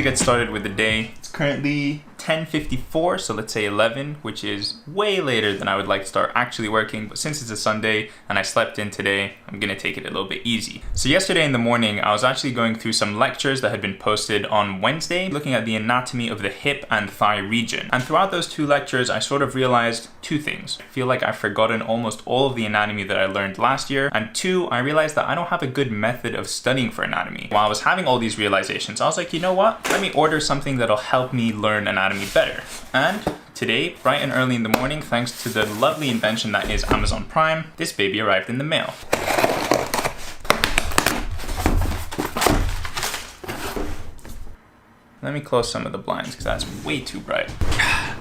get started with the day. It's currently 10:54, so let's say 11, which is way later than I would like to start actually working. But since it's a Sunday and I slept in today, I'm gonna take it a little bit easy. So yesterday in the morning, I was actually going through some lectures that had been posted on Wednesday, looking at the anatomy of the hip and thigh region. And throughout those two lectures, I sort of realized two things. I feel like I've forgotten almost all of the anatomy that I learned last year. And two, I realized that I don't have a good method of studying for anatomy. While I was having all these realizations, I was like, you know what? Let me order something that'll help me learn anatomy better. And today, bright and early in the morning, thanks to the lovely invention that is Amazon Prime, this baby arrived in the mail. Let me close some of the blinds because that's way too bright.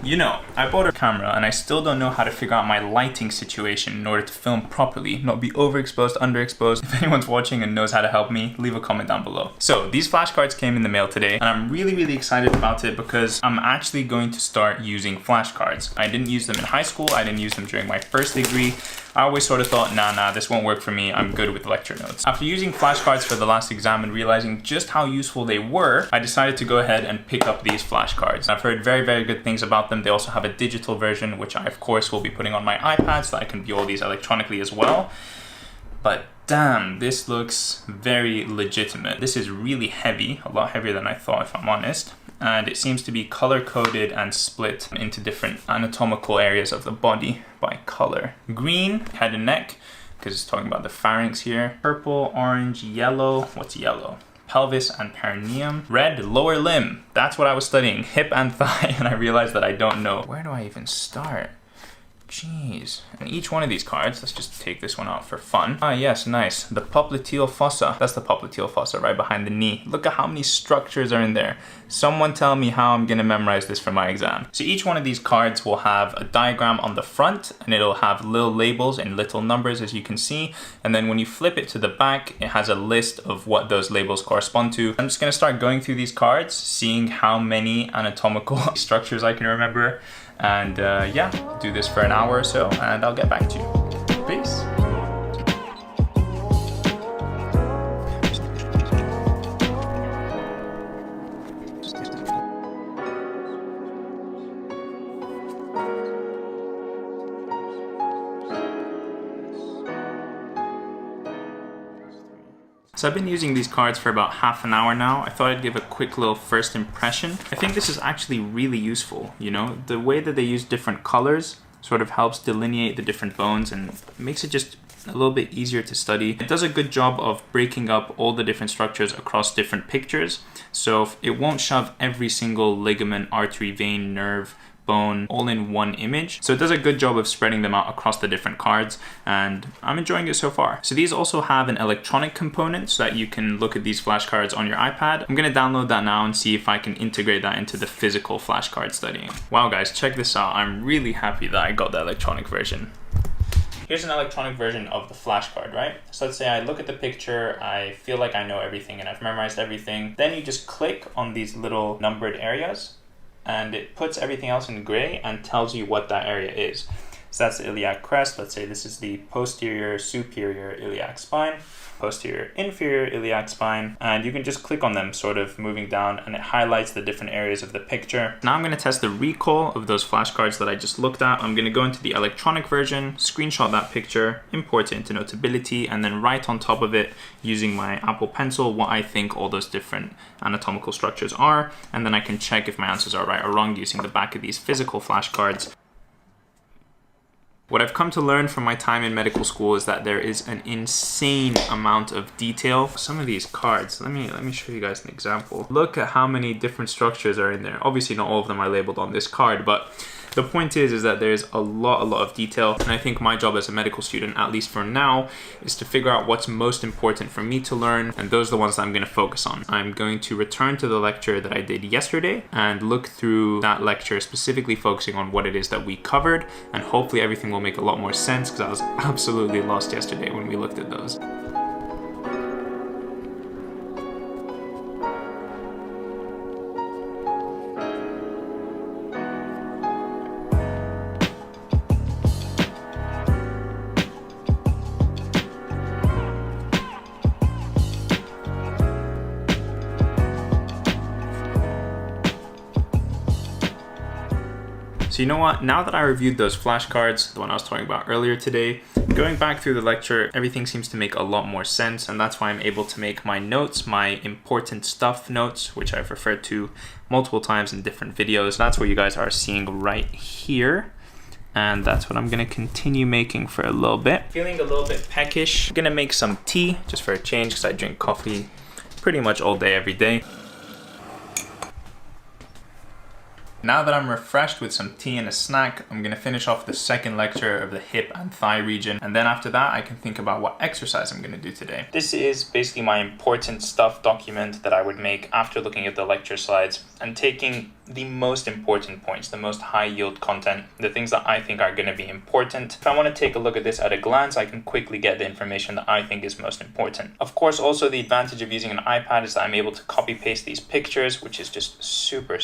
You know, I bought a camera and I still don't know how to figure out my lighting situation in order to film properly, not be overexposed, underexposed. If anyone's watching and knows how to help me, leave a comment down below. So these flashcards came in the mail today and I'm really excited about it because I'm actually going to start using flashcards. I didn't use them in high school. I didn't use them during my first degree. I always sort of thought, nah, this won't work for me. I'm good with lecture notes. After using flashcards for the last exam and realizing just how useful they were, I decided to go ahead and pick up these flashcards. I've heard very good things about them. They also have a digital version, which I of course will be putting on my iPad so that I can view all these electronically as well. But damn, this looks very legitimate. This is really heavy, a lot heavier than I thought, if I'm honest. And it seems to be color-coded and split into different anatomical areas of the body by color. Green, head and neck, because it's talking about the pharynx here. Purple, orange, yellow. What's yellow? Pelvis and perineum. Red, lower limb. That's what I was studying, hip and thigh, and I realized that I don't know. Where do I even start? Jeez. And each one of these cards, let's just take this one out for fun. Ah, yes, nice. The popliteal fossa. That's the popliteal fossa right behind the knee. Look at how many structures are in there. Someone tell me how I'm gonna memorize this for my exam. So each one of these cards will have a diagram on the front and it'll have little labels and little numbers, as you can see. And then when you flip it to the back, it has a list of what those labels correspond to. I'm just gonna start going through these cards, seeing how many anatomical structures I can remember. And yeah, do this for an hour or so and I'll get back to you. Peace. So I've been using these cards for about half an hour now. I thought I'd give a quick little first impression. I think this is actually really useful, you know? The way that they use different colors sort of helps delineate the different bones and makes it just a little bit easier to study. It does a good job of breaking up all the different structures across different pictures. So it won't shove every single ligament, artery, vein, nerve, bone all in one image. So it does a good job of spreading them out across the different cards and I'm enjoying it so far. So these also have an electronic component so that you can look at these flashcards on your iPad. I'm gonna download that now and see if I can integrate that into the physical flashcard studying. Wow guys, check this out. I'm really happy that I got the electronic version. Here's an electronic version of the flashcard, right? So let's say I look at the picture, I feel like I know everything and I've memorized everything. Then you just click on these little numbered areas and it puts everything else in gray and tells you what that area is. So that's the iliac crest. Let's say this is the posterior superior iliac spine, posterior inferior iliac spine, and you can just click on them sort of moving down and it highlights the different areas of the picture. Now I'm going to test the recall of those flashcards that I just looked at. I'm going to go into the electronic version, screenshot that picture, import it into Notability, and then write on top of it using my Apple Pencil what I think all those different anatomical structures are, and then I can check if my answers are right or wrong using the back of these physical flashcards. What I've come to learn from my time in medical school is that there is an insane amount of detail. Some of these cards, let me show you guys an example. Look at how many different structures are in there. Obviously not all of them are labeled on this card, but the point is that there's a lot of detail. And I think my job as a medical student, at least for now, is to figure out what's most important for me to learn. And those are the ones that I'm going to focus on. I'm going to return to the lecture that I did yesterday and look through that lecture, specifically focusing on what it is that we covered. And hopefully everything will make a lot more sense because I was absolutely lost yesterday when we looked at those. So you know what, now that I reviewed those flashcards, the one I was talking about earlier today, going back through the lecture, everything seems to make a lot more sense, and that's why I'm able to make my notes, my important stuff notes, which I've referred to multiple times in different videos. That's what you guys are seeing right here. And that's what I'm gonna continue making for a little bit. Feeling a little bit peckish. I'm gonna make some tea, just for a change, because I drink coffee pretty much all day, every day. Now that I'm refreshed with some tea and a snack, I'm gonna finish off the second lecture of the hip and thigh region. And then after that, I can think about what exercise I'm gonna do today. This is basically my important stuff document that I would make after looking at the lecture slides and taking the most important points, the most high yield content, the things that I think are going to be important. If I want to take a look at this at a glance, I can quickly get the information that I think is most important. Of course, also the advantage of using an iPad is that I'm able to copy paste these pictures, which is just super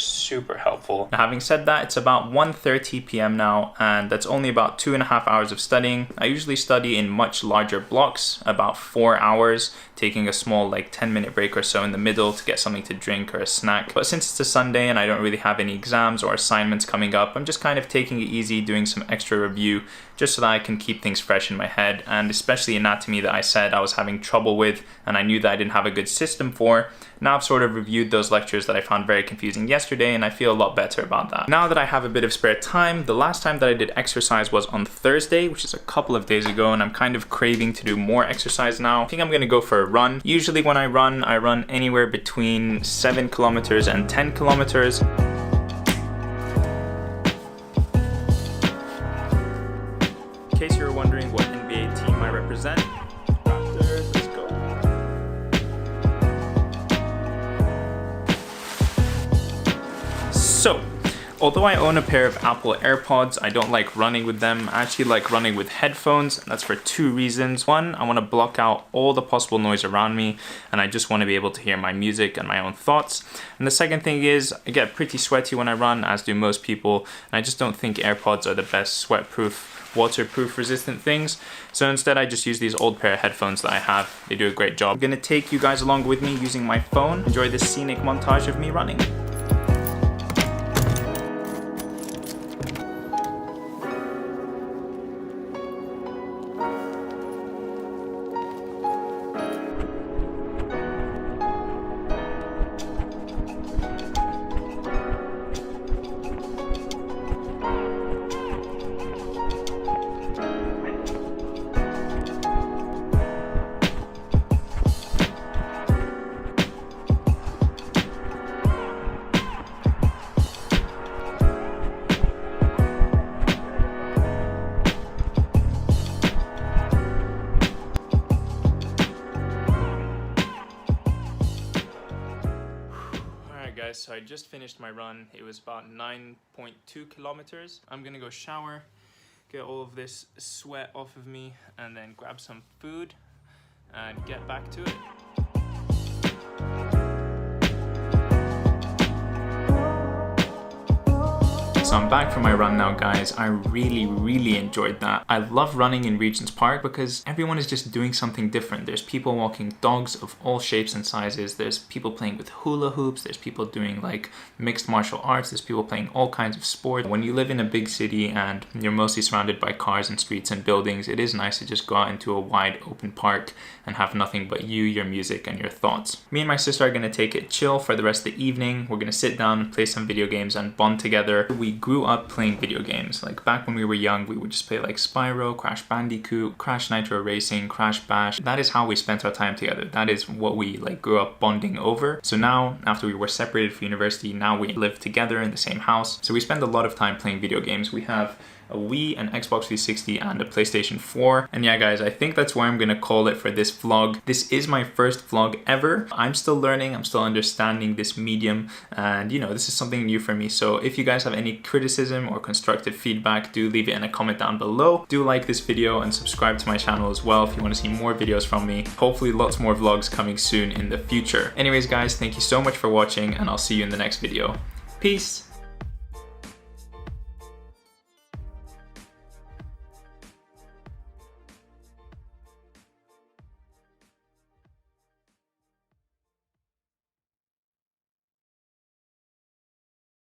helpful. Now, having said that, it's about 1:30 p.m. now, and that's only about 2.5 hours of studying. I usually study in much larger blocks, about 4 hours, taking a small 10-minute break or so in the middle to get something to drink or a snack. But since it's a Sunday and I don't really have any exams or assignments coming up, I'm just kind of taking it easy, doing some extra review just so that I can keep things fresh in my head, and especially anatomy that I said I was having trouble with and I knew that I didn't have a good system for. Now I've sort of reviewed those lectures that I found very confusing yesterday, and I feel a lot better about that. Now that I have a bit of spare time, the last time that I did exercise was on Thursday, which is a couple of days ago, and I'm kind of craving to do more exercise now. I think I'm gonna go for a run. Usually when I run anywhere between 7 kilometers and 10 kilometers. In case you were wondering what NBA team I represent, Raptors, let's go. So, although I own a pair of Apple AirPods, I don't like running with them. I actually like running with headphones, and that's for 2 reasons. One, I want to block out all the possible noise around me, and I just want to be able to hear my music and my own thoughts. And the second thing is, I get pretty sweaty when I run, as do most people, and I just don't think AirPods are the best sweat-proof, waterproof resistant things. So instead I just use these old pair of headphones that I have. They do a great job. I'm gonna take you guys along with me using my phone. Enjoy this scenic montage of me running. So I just finished my run. It was about 9.2 kilometers. I'm gonna go shower, get all of this sweat off of me, and then grab some food and get back to it. So I'm back from my run now, guys. I really enjoyed that. I love running in Regent's Park because everyone is just doing something different. There's people walking dogs of all shapes and sizes. There's people playing with hula hoops. There's people doing mixed martial arts. There's people playing all kinds of sports. When you live in a big city and you're mostly surrounded by cars and streets and buildings, it is nice to just go out into a wide open park and have nothing but you, your music, and your thoughts. Me and my sister are gonna take it chill for the rest of the evening. We're gonna sit down, play some video games, and bond together. We grew up playing video games. Back when we were young, we would just play Spyro, Crash Bandicoot, Crash Nitro Racing, Crash Bash. That is how we spent our time together. That is what we grew up bonding over. So now, after we were separated for university, now we live together in the same house. So we spend a lot of time playing video games. We have a Wii, an Xbox 360, and a PlayStation 4. And yeah, guys, I think that's where I'm gonna call it for this vlog. This is my first vlog ever. I'm still learning, I'm still understanding this medium, and this is something new for me. So if you guys have any criticism or constructive feedback, do leave it in a comment down below. Do like this video and subscribe to my channel as well if you want to see more videos from me. Hopefully lots more vlogs coming soon in the future. Anyways, guys, thank you so much for watching, and I'll see you in the next video. Peace!